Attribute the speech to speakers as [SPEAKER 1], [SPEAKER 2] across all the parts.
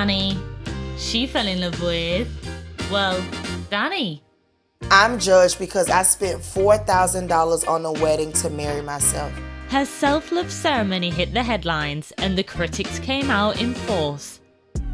[SPEAKER 1] Danni. She fell in love with, well, Danni.
[SPEAKER 2] I'm judged because I spent $4,000 on a wedding to marry myself.
[SPEAKER 1] Her self-love ceremony hit the headlines and the critics came out in force.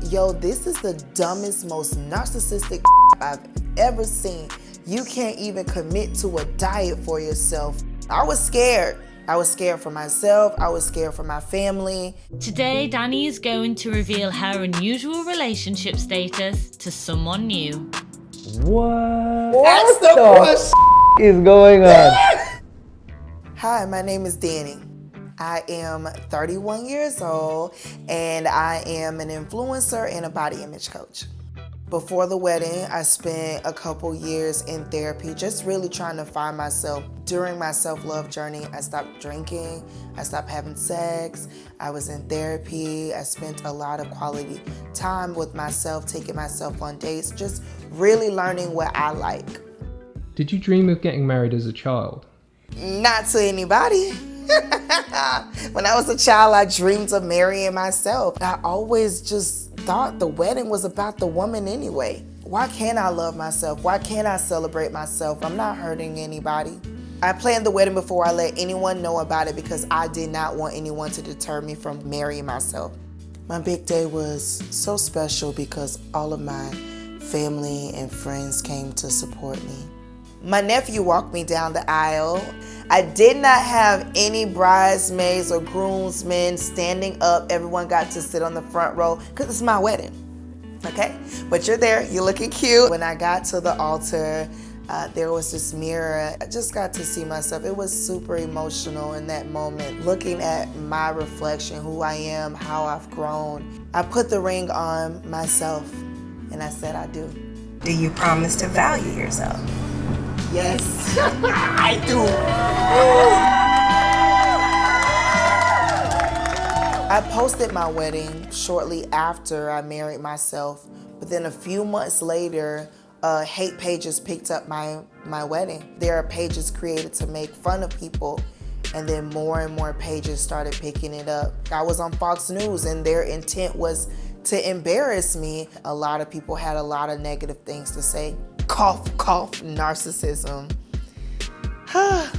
[SPEAKER 2] Yo, this is the dumbest, most narcissistic I've ever seen. You can't even commit to a diet for yourself. I was scared. I was scared for myself. I was scared for my family.
[SPEAKER 1] Today, Danni is going to reveal her unusual relationship status to someone new.
[SPEAKER 3] What the is going on?
[SPEAKER 2] Hi, my name is Danni. I am 31 years old and I am an influencer and a body image coach. Before the wedding, I spent a couple years in therapy, just really trying to find myself. During my self-love journey, I stopped drinking, I stopped having sex, I was in therapy, I spent a lot of quality time with myself, taking myself on dates, just really learning what I like.
[SPEAKER 3] Did you dream of getting married as a child?
[SPEAKER 2] Not to anybody. When I was a child, I dreamed of marrying myself. I always just thought the wedding was about the woman anyway. Why can't I love myself? Why can't I celebrate myself? I'm not hurting anybody. I planned the wedding before I let anyone know about it because I did not want anyone to deter me from marrying myself. My big day was so special because all of my family and friends came to support me. My nephew walked me down the aisle. I did not have any bridesmaids or groomsmen standing up. Everyone got to sit on the front row because it's my wedding, okay? But you're there, you're looking cute. When I got to the altar, there was this mirror. I just got to see myself. It was super emotional in that moment, looking at my reflection, who I am, how I've grown. I put the ring on myself and I said I do.
[SPEAKER 4] Do you promise to value yourself?
[SPEAKER 2] Yes, I do. I posted my wedding shortly after I married myself, but then a few months later, hate pages picked up my wedding. There are pages created to make fun of people, and then more and more pages started picking it up. I was on Fox News and their intent was to embarrass me. A lot of people had a lot of negative things to say. Cough, cough, narcissism.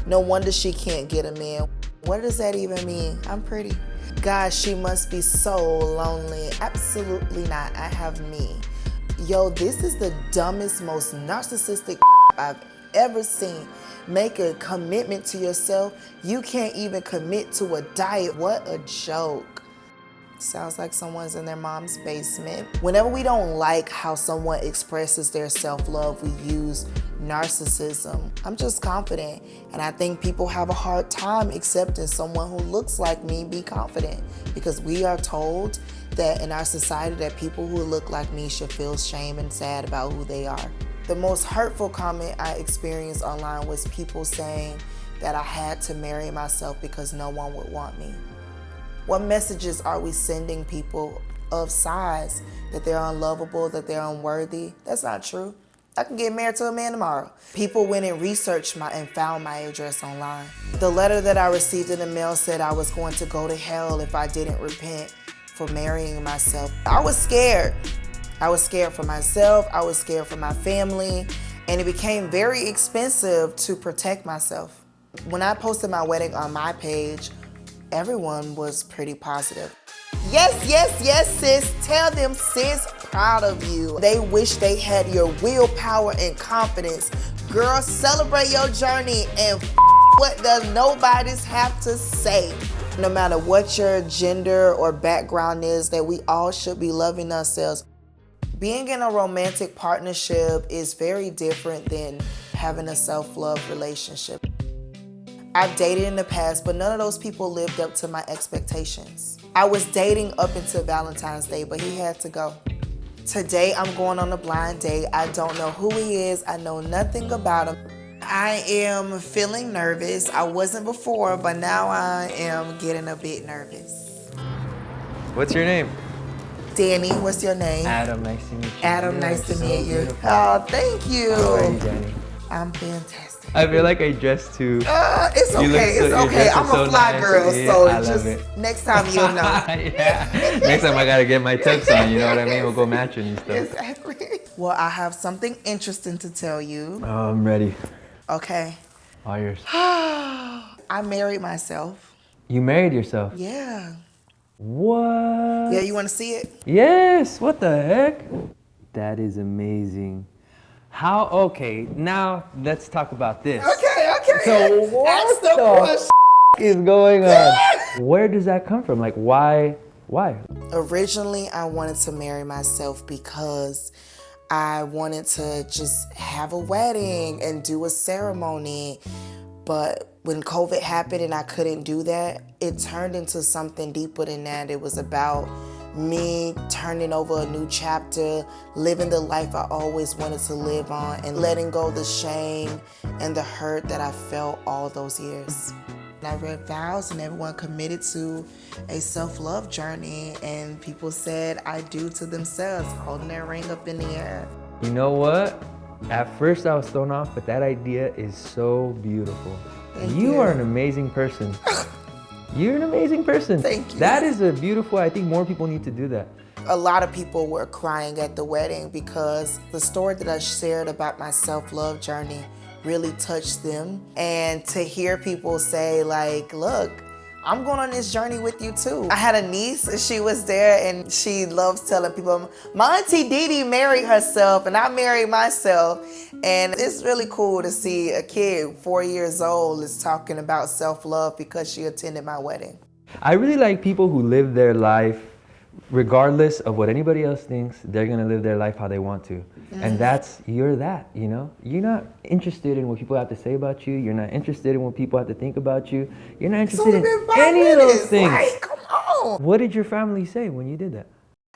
[SPEAKER 2] No wonder she can't get a man. What does that even mean? I'm pretty. God, she must be so lonely. Absolutely not. I have me. Yo, this is the dumbest, most narcissistic I've ever seen. Make a commitment to yourself. You can't even commit to a diet. What a joke. Sounds like someone's in their mom's basement. Whenever we don't like how someone expresses their self-love, we use narcissism. I'm just confident, and I think people have a hard time accepting someone who looks like me be confident because we are told that in our society that people who look like me should feel shame and sad about who they are. The most hurtful comment I experienced online was people saying that I had to marry myself because no one would want me. What messages are we sending people of size? That they're unlovable, that they're unworthy? That's not true. I can get married to a man tomorrow. People went and researched and found my address online. The letter that I received in the mail said I was going to go to hell if I didn't repent for marrying myself. I was scared. I was scared for myself, I was scared for my family, and it became very expensive to protect myself. When I posted my wedding on my page, everyone was pretty positive. Yes, yes, yes, sis. Tell them, sis, proud of you. They wish they had your willpower and confidence. Girl, celebrate your journey and what does nobody's have to say. No matter what your gender or background is, that we all should be loving ourselves. Being in a romantic partnership is very different than having a self-love relationship. I've dated in the past, but none of those people lived up to my expectations. I was dating up until Valentine's Day, but he had to go. Today, I'm going on a blind date. I don't know who he is. I know nothing about him. I am feeling nervous. I wasn't before, but now I am getting a bit nervous.
[SPEAKER 5] What's your name?
[SPEAKER 2] Danni, what's your name?
[SPEAKER 3] Adam, nice to meet you.
[SPEAKER 2] Adam, nice to meet you.
[SPEAKER 3] Beautiful.
[SPEAKER 2] Oh, thank you.
[SPEAKER 3] How are you, Danni?
[SPEAKER 2] I'm fantastic.
[SPEAKER 5] I feel like I dressed too.
[SPEAKER 2] It's
[SPEAKER 5] You look
[SPEAKER 2] okay,
[SPEAKER 5] so-
[SPEAKER 2] it's
[SPEAKER 5] you're
[SPEAKER 2] okay.
[SPEAKER 5] dressing
[SPEAKER 2] I'm
[SPEAKER 5] so
[SPEAKER 2] a fly
[SPEAKER 5] nice.
[SPEAKER 2] girl,
[SPEAKER 5] Yeah,
[SPEAKER 2] so
[SPEAKER 5] I love
[SPEAKER 2] just
[SPEAKER 5] it.
[SPEAKER 2] next time you'll know.
[SPEAKER 5] Yeah. Next time I gotta get my tux on, you know what I mean? We'll go matching and stuff.
[SPEAKER 2] Exactly. Well, I have something interesting to tell you.
[SPEAKER 5] Oh, I'm ready.
[SPEAKER 2] Okay.
[SPEAKER 5] All yours.
[SPEAKER 2] I married myself.
[SPEAKER 5] You married yourself?
[SPEAKER 2] Yeah.
[SPEAKER 5] What?
[SPEAKER 2] Yeah, you want to see it?
[SPEAKER 5] Yes, what the heck? That is amazing. How, okay, now let's talk about this.
[SPEAKER 2] Okay.
[SPEAKER 5] So what
[SPEAKER 2] Ask the question.
[SPEAKER 5] is going on? Where does that come from? Like, why?
[SPEAKER 2] Originally, I wanted to marry myself because I wanted to just have a wedding and do a ceremony. But when COVID happened and I couldn't do that, it turned into something deeper than that. It was about me turning over a new chapter, living the life I always wanted to live on, and letting go the shame and the hurt that I felt all those years. I read vows and everyone committed to a self-love journey, and people said I do to themselves, holding their ring up in the air.
[SPEAKER 5] You know what? At first I was thrown off, but that idea is so beautiful.
[SPEAKER 2] Thank
[SPEAKER 5] You
[SPEAKER 2] you.
[SPEAKER 5] are an amazing person. You're an amazing person.
[SPEAKER 2] Thank you.
[SPEAKER 5] That is a beautiful, I think more people need to do that.
[SPEAKER 2] A lot of people were crying at the wedding because the story that I shared about my self-love journey really touched them. And to hear people say like, look, I'm going on this journey with you too. I had a niece, she was there, and she loves telling people, my auntie Dee married herself and I married myself. And it's really cool to see a kid 4 years old is talking about self-love because she attended my wedding.
[SPEAKER 5] I really like people who live their life regardless of what anybody else thinks. They're gonna live their life how they want to. And you're that, you know? You're not interested in what people have to say about you. You're not interested in what people have to think about you. You're not
[SPEAKER 2] It's
[SPEAKER 5] interested
[SPEAKER 2] only
[SPEAKER 5] in
[SPEAKER 2] been 5
[SPEAKER 5] any of those
[SPEAKER 2] minutes.
[SPEAKER 5] things.
[SPEAKER 2] Like, come on.
[SPEAKER 5] What did your family say when you did that?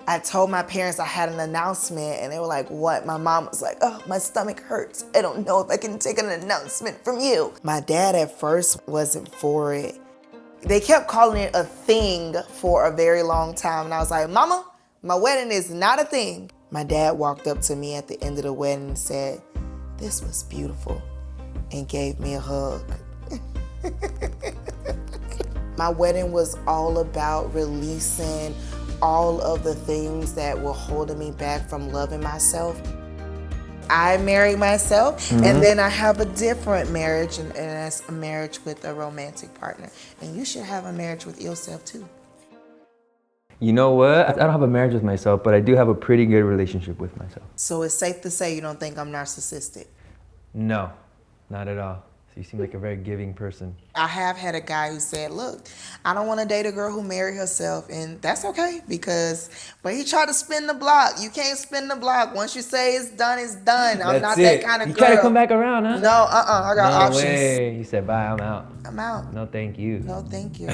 [SPEAKER 2] I told my parents I had an announcement and they were like, what? My mom was like, oh, my stomach hurts. I don't know if I can take an announcement from you. My dad at first wasn't for it. They kept calling it a thing for a very long time. And I was like, Mama, my wedding is not a thing. My dad walked up to me at the end of the wedding and said, this was beautiful, and gave me a hug. My wedding was all about releasing all of the things that were holding me back from loving myself. I married myself, and then I have a different marriage, and that's a marriage with a romantic partner. And you should have a marriage with yourself too.
[SPEAKER 5] You know what? I don't have a marriage with myself, but I do have a pretty good relationship with myself.
[SPEAKER 2] So it's safe to say you don't think I'm narcissistic.
[SPEAKER 5] No, not at all. So you seem like a very giving person.
[SPEAKER 2] I have had a guy who said, look, I don't want to date a girl who married herself, and that's okay but he tried to spin the block. You can't spin the block. Once you say it's done, it's done. I'm not that kind of girl.
[SPEAKER 5] You try to come back around, huh?
[SPEAKER 2] No, I got options.
[SPEAKER 5] No way. You said, bye, I'm out.
[SPEAKER 2] I'm out.
[SPEAKER 5] No, thank you.
[SPEAKER 2] No, thank you.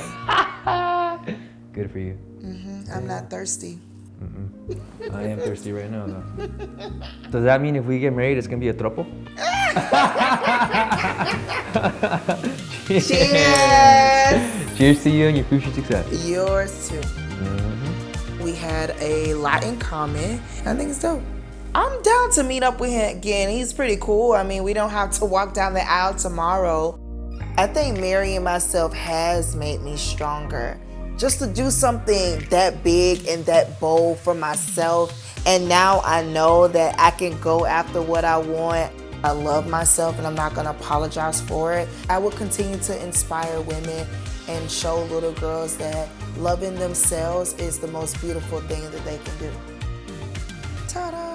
[SPEAKER 5] Good for you.
[SPEAKER 2] I'm not thirsty.
[SPEAKER 5] I am thirsty right now, though. Does that mean if we get married, it's going to be a tropo?
[SPEAKER 2] Cheers!
[SPEAKER 5] Cheers to you and your future success.
[SPEAKER 2] Yours too. We had a lot in common. I think it's dope. I'm down to meet up with him again. He's pretty cool. I mean, we don't have to walk down the aisle tomorrow. I think marrying myself has made me stronger. Just to do something that big and that bold for myself. And now I know that I can go after what I want. I love myself and I'm not gonna apologize for it. I will continue to inspire women and show little girls that loving themselves is the most beautiful thing that they can do. Ta-da!